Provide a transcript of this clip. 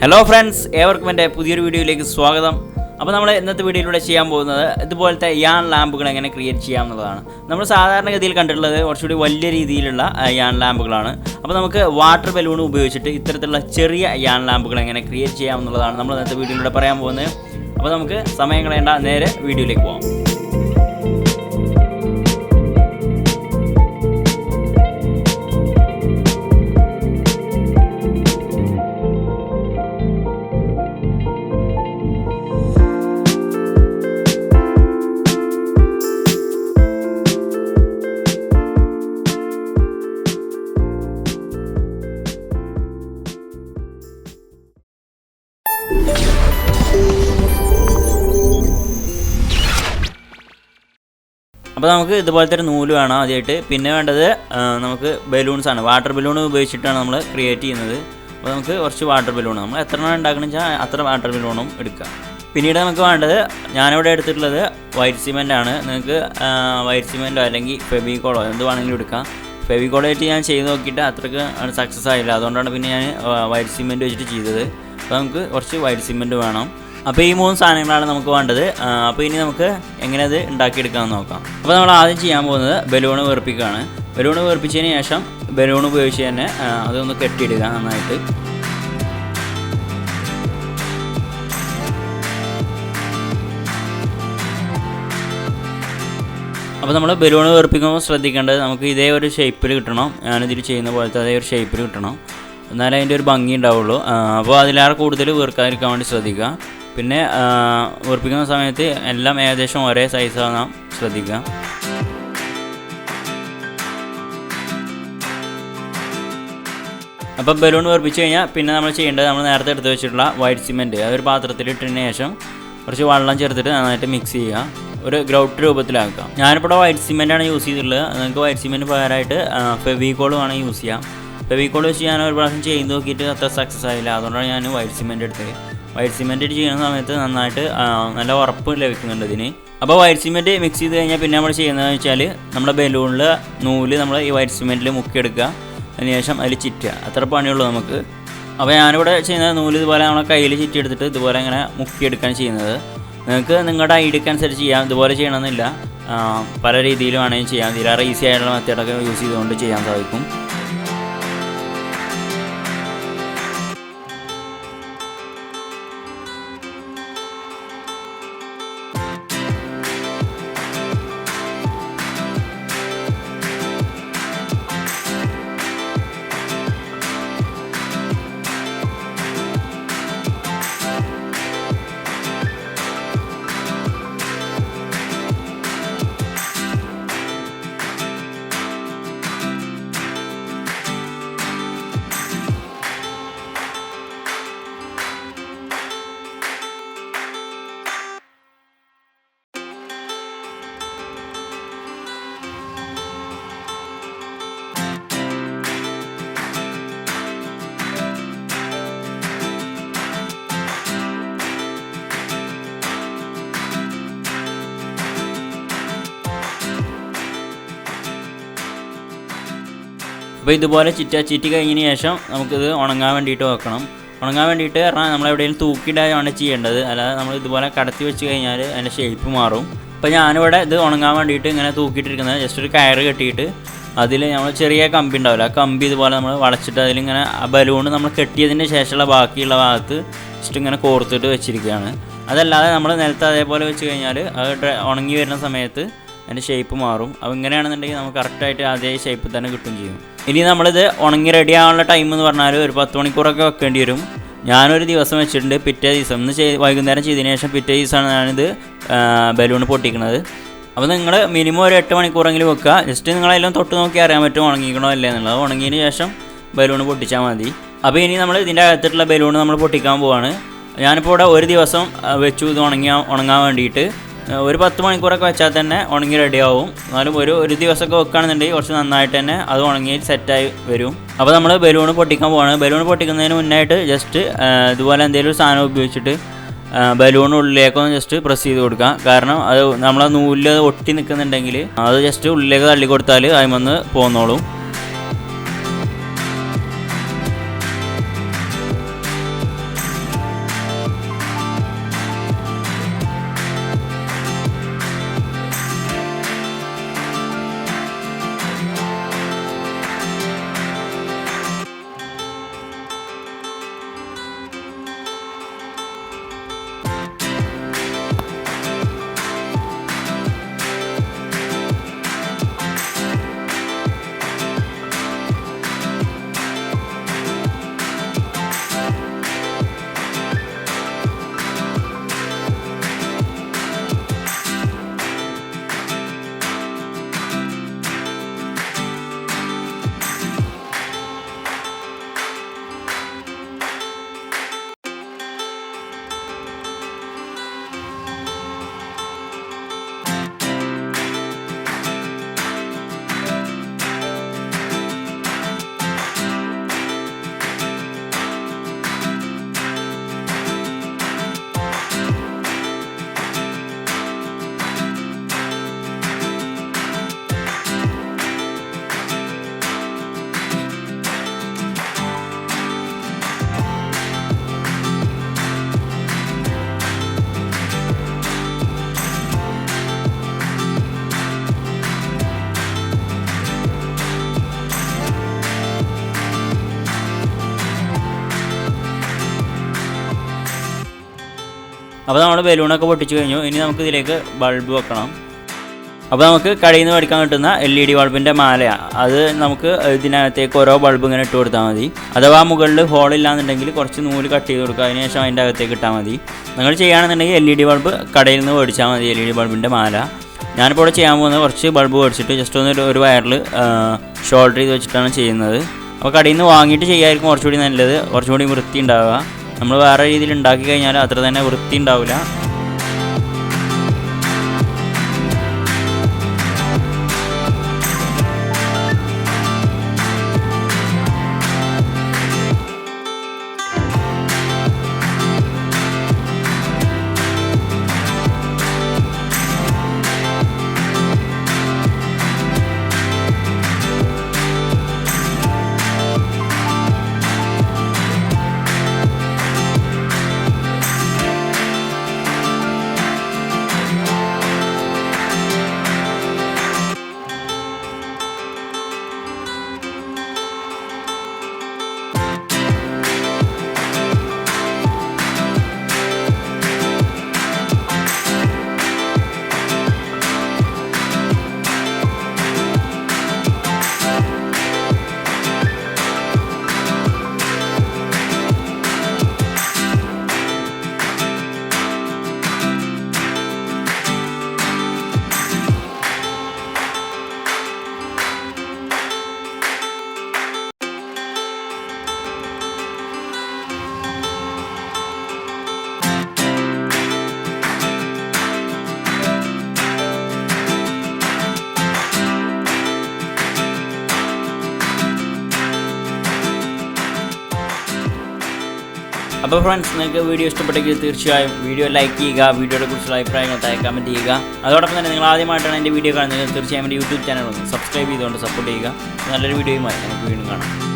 Hello friends, ഏവർക്കും എൻ്റെ പുതിയൊരു വീഡിയോയിലേക്ക് സ്വാഗതം. അപ്പോൾ നമ്മൾ ഇന്നത്തെ വീഡിയോയിലൂടെ ചെയ്യാൻ പോകുന്നത് ഇതുപോലത്തെ യാൺ ലാമ്പുകൾ എങ്ങനെ ക്രിയേറ്റ് ചെയ്യാമെന്നുള്ളതാണ്. നമ്മൾ സാധാരണഗതിയിൽ കണ്ടിട്ടുള്ളത് കുറച്ചുകൂടി വലിയ രീതിയിലുള്ള യാൺ ലാമ്പുകളാണ്. അപ്പോൾ നമുക്ക് വാട്ടർ ബലൂൺ ഉപയോഗിച്ചിട്ട് ഇത്തരത്തിലുള്ള ചെറിയ യാൺ ലാമ്പുകൾ എങ്ങനെ ക്രിയേറ്റ് ചെയ്യാമെന്നുള്ളതാണ് നമ്മൾ ഇന്നത്തെ വീഡിയോയിലൂടെ പറയാൻ പോകുന്നത്. അപ്പോൾ നമുക്ക് സമയം കളയേണ്ട, നേരെ വീഡിയോയിലേക്ക് പോകാം. അപ്പോൾ നമുക്ക് ഇതുപോലത്തെ ഒരു നൂല് വേണം ആദ്യമായിട്ട്. പിന്നെ വേണ്ടത് നമുക്ക് ബലൂൺസാണ്. വാട്ടർ ബലൂൺ ഉപയോഗിച്ചിട്ടാണ് നമ്മൾ ക്രിയേറ്റ് ചെയ്യുന്നത്. അപ്പോൾ നമുക്ക് കുറച്ച് വാട്ടർ ബലൂൺ, നമ്മൾ എത്ര എണ്ണം ഉണ്ടാക്കണമെന്ന് വെച്ചാൽ അത്ര വാട്ടർ ബലൂണും എടുക്കുക. പിന്നീട് നമുക്ക് വേണ്ടത്, ഞാനിവിടെ എടുത്തിട്ടുള്ളത് വൈറ്റ് സിമെൻ്റ് ആണ്. നിങ്ങൾക്ക് വൈറ്റ് സിമെൻറ്റോ അല്ലെങ്കിൽ ഫെവിക്കോളോ എന്ത് വേണമെങ്കിലും എടുക്കാം. ഫെവിക്കോളായിട്ട് ഞാൻ ചെയ്ത് നോക്കിയിട്ട് അത്രയ്ക്ക് സക്സസ് ആയില്ല, അതുകൊണ്ടാണ് പിന്നെ ഞാൻ വൈറ്റ് സിമെൻറ്റ് വെച്ചിട്ട് ചെയ്തത്. അപ്പോൾ നമുക്ക് കുറച്ച് വൈറ്റ് സിമെൻറ്റ് വേണം. അപ്പോൾ ഈ 3 സാധനങ്ങളാണ് നമുക്ക് വേണ്ടത്. അപ്പോൾ ഇനി നമുക്ക് എങ്ങനെ അത് ഉണ്ടാക്കിയെടുക്കാമെന്ന് നോക്കാം. അപ്പോൾ നമ്മൾ ആദ്യം ചെയ്യാൻ പോകുന്നത് ബലൂൺ വീർപ്പിക്കുകയാണ്. ബലൂൺ വീർപ്പിച്ചതിന് ശേഷം ബലൂൺ ഉപയോഗിച്ച് തന്നെ അതൊന്ന് കെട്ടിയിടുക നന്നായിട്ട്. അപ്പോൾ നമ്മൾ ബലൂൺ വീർപ്പിക്കുമ്പോൾ ശ്രദ്ധിക്കേണ്ടത്, നമുക്ക് ഇതേ ഒരു ഷേപ്പിൽ കിട്ടണം. ഞാനിതിൽ ചെയ്യുന്ന പോലത്തെ അതേ ഒരു ഷേപ്പിൽ കിട്ടണം, എന്നാലേ അതിൻ്റെ ഒരു ഭംഗി ഉണ്ടാവുള്ളൂ. അപ്പോൾ അതിലേറെ കൂടുതൽ വീർക്കാതിരിക്കാൻ വേണ്ടി ശ്രദ്ധിക്കുക. പിന്നെ വീർപ്പിക്കുന്ന സമയത്ത് എല്ലാം ഏകദേശം ഒരേ സൈസാണ് ശ്രദ്ധിക്കുക. അപ്പോൾ ബലൂൺ വീർപ്പിച്ച് കഴിഞ്ഞാൽ പിന്നെ നമ്മൾ ചെയ്യേണ്ടത്, നമ്മൾ നേരത്തെ എടുത്ത് വെച്ചിട്ടുള്ള വൈറ്റ് സിമെൻറ്റ് അതൊരു പാത്രത്തിൽ ഇട്ടതിന് ശേഷം കുറച്ച് വെള്ളം ചേർത്തിട്ട് നന്നായിട്ട് മിക്സ് ചെയ്യുക, ഒരു ഗ്രൗട്ട് രൂപത്തിലാക്കുക. ഞാനിപ്പോൾ വൈറ്റ് സിമെൻറ്റാണ് യൂസ് ചെയ്തിട്ടുള്ളത്. നിങ്ങൾക്ക് വൈറ്റ് സിമെൻറ്റ് പകരമായിട്ട് ഫെവിക്കോൾ വേണം യൂസ് ചെയ്യാം. ഫെവിക്കോൾ വെച്ച് ഞാൻ ഒരു പ്രാവശ്യം ചെയ്ത് നോക്കിയിട്ട് അത്ര സക്സസ് ആയില്ല, അതുകൊണ്ടാണ് ഞാൻ വൈറ്റ് സിമെൻറ്റ് എടുത്തത്. വൈറ്റ് സിമെൻറ്റ് ചെയ്യുന്ന സമയത്ത് നന്നായിട്ട് നല്ല ഉറപ്പ് ലഭിക്കുന്നുണ്ട് ഇതിന്. അപ്പോൾ വൈറ്റ് സിമെൻറ്റ് മിക്സ് ചെയ്ത് കഴിഞ്ഞാൽ പിന്നെ നമ്മൾ ചെയ്യുന്നതെന്ന് വെച്ചാൽ, നമ്മുടെ ബലൂണിൽ നൂല് നമ്മൾ ഈ വൈറ്റ് സിമെൻറ്റിൽ മുക്കിയെടുക്കുക, അതിനുശേഷം അതിൽ ചുറ്റുക. അത്ര പണിയുള്ളൂ നമുക്ക്. അപ്പോൾ ഞാനിവിടെ ചെയ്യുന്നത്, നൂല് ഇതുപോലെ നമ്മളെ കയ്യിൽ ചുറ്റിയെടുത്തിട്ട് ഇതുപോലെ ഇങ്ങനെ മുക്കിയെടുക്കുകയാണ് ചെയ്യുന്നത്. നിങ്ങൾക്ക് നിങ്ങളുടെ ഐഡിയക്ക് അനുസരിച്ച് ചെയ്യാം, ഇതുപോലെ ചെയ്യണമെന്നില്ല. പല രീതിയിലും വേണമെങ്കിൽ ചെയ്യാം. ഇതിലേറെ ഈസി ആയിട്ടുള്ള മെത്തേഡൊക്കെ യൂസ് ചെയ്തുകൊണ്ട് ചെയ്യാൻ സാധിക്കും. അപ്പോൾ ഇതുപോലെ ചുറ്റി കഴിഞ്ഞതിന് ശേഷം നമുക്കിത് ഉണങ്ങാൻ വേണ്ടിയിട്ട് വെക്കണം. ഉണങ്ങാൻ വേണ്ടിയിട്ട് പറഞ്ഞാൽ നമ്മളെവിടെയെങ്കിലും തൂക്കിയിടാനാണ് ചെയ്യേണ്ടത്, അല്ലാതെ നമ്മൾ ഇതുപോലെ കടത്തി വെച്ച് കഴിഞ്ഞാൽ അതിൻ്റെ ഷേപ്പ് മാറും. അപ്പോൾ ഞാനിവിടെ ഇത് ഉണങ്ങാൻ വേണ്ടിയിട്ട് ഇങ്ങനെ തൂക്കിയിട്ടിരിക്കുന്നത്, ജസ്റ്റ് ഒരു കയറ് കെട്ടിയിട്ട് അതിൽ നമ്മൾ ചെറിയ കമ്പി ഉണ്ടാവില്ല, ആ കമ്പി ഇതുപോലെ നമ്മൾ വളച്ചിട്ട് അതിലിങ്ങനെ ആ ബലൂൺ നമ്മൾ കെട്ടിയതിൻ്റെ ശേഷമുള്ള ബാക്കിയുള്ള ഭാഗത്ത് ജസ്റ്റ് ഇങ്ങനെ കോർത്തിട്ട് വെച്ചിരിക്കുകയാണ്. അതല്ലാതെ നമ്മൾ നിലത്ത് അതേപോലെ വെച്ച് കഴിഞ്ഞാൽ അത് ഉണങ്ങി വരുന്ന സമയത്ത് അതിൻ്റെ ഷേപ്പ് മാറും. അപ്പോൾ ഇങ്ങനെയാണെന്നുണ്ടെങ്കിൽ നമുക്ക് കറക്റ്റായിട്ട് അതേ ഷേപ്പിൽ തന്നെ കിട്ടും ചെയ്യും. ഇനി നമ്മളിത് ഉണങ്ങി റെഡി ആവാനുള്ള ടൈം എന്ന് പറഞ്ഞാൽ ഒരു 10 മണിക്കൂറൊക്കെ വെക്കേണ്ടി വരും. ഞാനൊരു ദിവസം വെച്ചിട്ടുണ്ട്. പിറ്റേ ദിവസം വൈകുന്നേരം ചെയ്തതിന് ശേഷം പിറ്റേ ദിവസമാണ് ഞാനിത് ബലൂൺ പൊട്ടിക്കുന്നത്. അപ്പോൾ നിങ്ങൾ മിനിമം ഒരു 8 മണിക്കൂറെങ്കിലും വെക്കുക. ജസ്റ്റ് നിങ്ങളെല്ലാം തൊട്ട് നോക്കി അറിയാൻ പറ്റും ഉണങ്ങിക്കണോ അല്ലേ എന്നുള്ളത്. ഉണങ്ങിയതിന് ശേഷം ബലൂൺ പൊട്ടിച്ചാൽ മതി. അപ്പോൾ ഇനി നമ്മൾ ഇതിൻ്റെ അകത്തിട്ടുള്ള ബലൂൺ നമ്മൾ പൊട്ടിക്കാൻ പോവാണ്. ഞാനിപ്പോൾ ഇവിടെ ഒരു ദിവസം വെച്ചു ഇത് ഉണങ്ങാൻ വേണ്ടിയിട്ട്. ഒരു 10 മണിക്കൂറൊക്കെ വെച്ചാൽ തന്നെ ഉണങ്ങി റെഡിയാവും. എന്നാലും ഒരു ദിവസമൊക്കെ വെക്കുകയാണെന്നുണ്ടെങ്കിൽ കുറച്ച് നന്നായിട്ട് തന്നെ അത് ഉണങ്ങി സെറ്റായി വരും. അപ്പോൾ നമ്മൾ ബലൂൺ പൊട്ടിക്കാൻ പോവാണ്. ബലൂൺ പൊട്ടിക്കുന്നതിന് മുന്നായിട്ട് ജസ്റ്റ് ഇതുപോലെ എന്തെങ്കിലും ഒരു സാധനം ഉപയോഗിച്ചിട്ട് ബലൂൺ ഉള്ളിലേക്കൊന്ന് ജസ്റ്റ് പ്രസ് ചെയ്ത് കൊടുക്കുക. കാരണം അത് നമ്മളെ നൂലിൽ ഒട്ടി നിൽക്കുന്നുണ്ടെങ്കിൽ അത് ജസ്റ്റ് ഉള്ളിലേക്ക് തള്ളി കൊടുത്താൽ അതിമന്ന് പോന്നോളും. അപ്പോൾ നമ്മൾ ബലൂണൊക്കെ പൊട്ടിച്ച് കഴിഞ്ഞു. ഇനി നമുക്ക് ഇതിലേക്ക് ബൾബ് വെക്കണം. അപ്പോൾ നമുക്ക് കടയിൽ നിന്ന് മേടിക്കാൻ കിട്ടുന്ന LED ബൾബിൻ്റെ മാലയാണ്. അത് നമുക്ക് ഇതിനകത്തേക്ക് ഓരോ ബൾബ് ഇങ്ങനെ ഇട്ട് കൊടുത്താൽ മതി. അഥവാ മുകളിൽ ഹോളില്ലാന്നുണ്ടെങ്കിൽ കുറച്ച് നൂല് കട്ട് ചെയ്ത് കൊടുക്കുക. അതിനുശേഷം അതിൻ്റെ അകത്തേക്ക് ഇട്ടാൽ മതി. നിങ്ങൾ ചെയ്യുകയാണെന്നുണ്ടെങ്കിൽ LED ബൾബ് കടയിൽ നിന്ന് മേടിച്ചാൽ മതി, LED ബൾബിൻ്റെ മാല. ഞാനിപ്പോൾ ഇവിടെ ചെയ്യാൻ പോകുന്നത് കുറച്ച് ബൾബ് മേടിച്ചിട്ട് ജസ്റ്റ് ഒന്ന് ഒരു വയറിൽ ഷോൾഡർ ചെയ്ത് വെച്ചിട്ടാണ് ചെയ്യുന്നത്. അപ്പോൾ കടയിൽ നിന്ന് വാങ്ങിയിട്ട് ചെയ്യായിരിക്കും കുറച്ചുകൂടി നല്ലത്, കുറച്ചുകൂടി വൃത്തി ഉണ്ടാവുക. നമ്മൾ വേറെ രീതിയിൽ ഉണ്ടാക്കി കഴിഞ്ഞാൽ അത്ര തന്നെ വൃത്തി ഉണ്ടാവില്ല. അപ്പോൾ ഫ്രണ്ട്സ്, നിങ്ങൾക്ക് വീഡിയോ ഇഷ്ടപ്പെട്ടെങ്കിൽ തീർച്ചയായും വീഡിയോ ലൈക്ക് ചെയ്യുക, വീഡിയോയെ കുറിച്ചുള്ള അഭിപ്രായങ്ങൾ താഴെ കമൻറ്റ് ചെയ്യുക. അതോടൊപ്പം തന്നെ നിങ്ങൾ ആദ്യമായിട്ടാണ് എൻ്റെ വീഡിയോ കാണുന്നത് തീർച്ചയായും എൻ്റെ യൂട്യൂബ് ചാനൽ ഒന്ന് സബ്സ്ക്രൈബ് ചെയ്തുകൊണ്ട് സപ്പോർട്ട് ചെയ്യുക. നല്ലൊരു വീഡിയോയുമായി നമുക്ക് വീണ്ടും കാണാം.